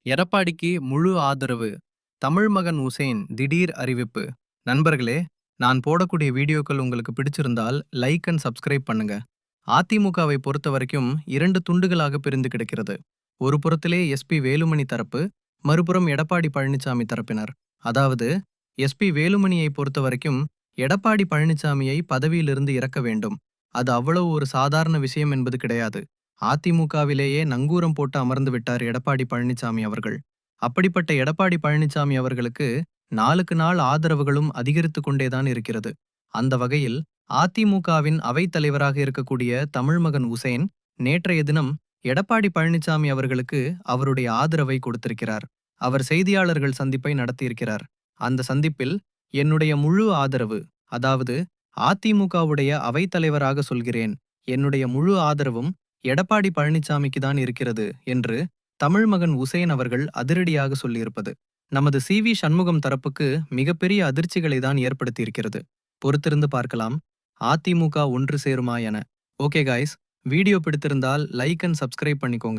எடப்பாடிக்கு முழு ஆதரவு. தமிழ் மகன் உசேன் திடீர் அறிவிப்பு. நண்பர்களே, நான் போடக்கூடிய வீடியோக்கள் உங்களுக்கு பிடிச்சிருந்தால் லைக் அண்ட் சப்ஸ்கிரைப் பண்ணுங்க. அதிமுகவை பொறுத்தவரைக்கும் 2 துண்டுகளாக பிரிந்து கிடக்கிறது. ஒரு புறத்திலே எஸ்பி வேலுமணி தரப்பு, மறுபுறம் எடப்பாடி பழனிசாமி தரப்பினர். அதாவது எஸ்பி வேலுமணியை பொறுத்தவரைக்கும் எடப்பாடி பழனிசாமியை பதவியிலிருந்து இறக்க வேண்டும். அது அவ்வளவு ஒரு சாதாரண விஷயம் என்பது கிடையாது. அதிமுகவிலேயே நங்கூரம் போட்டு அமர்ந்து விட்டார் எடப்பாடி பழனிசாமி அவர்கள். அப்படிப்பட்ட எடப்பாடி பழனிசாமி அவர்களுக்கு நாளுக்கு நாள் ஆதரவுகளும் அதிகரித்து கொண்டேதான் இருக்கிறது. அந்த வகையில் அதிமுகவின் அவைத் தலைவராக இருக்கக்கூடிய தமிழ்மகன் உசேன் நேற்றைய தினம் எடப்பாடி பழனிசாமி அவர்களுக்கு அவருடைய ஆதரவை கொடுத்திருக்கிறார். அவர் செய்தியாளர்கள் சந்திப்பை நடத்தியிருக்கிறார். அந்த சந்திப்பில் என்னுடைய முழு ஆதரவு, அதாவது அதிமுகவுடைய அவைத் தலைவராக சொல்கிறேன், என்னுடைய முழு ஆதரவும் எடப்பாடி பழனிசாமிக்கு தான் இருக்கிறது என்று தமிழ்மகன் உசேன் அவர்கள் அதிரடியாக சொல்லியிருப்பது நமது சி.வி. சண்முகம் தரப்புக்கு மிகப்பெரிய அதிர்ச்சிகளை தான் ஏற்படுத்தியிருக்கிறது. பொறுத்திருந்து பார்க்கலாம், அதிமுக ஒன்று சேருமா என. ஓகே காய்ஸ், வீடியோ பிடித்திருந்தால் லைக் அண்ட் சப்ஸ்கிரைப் பண்ணிக்கோங்க.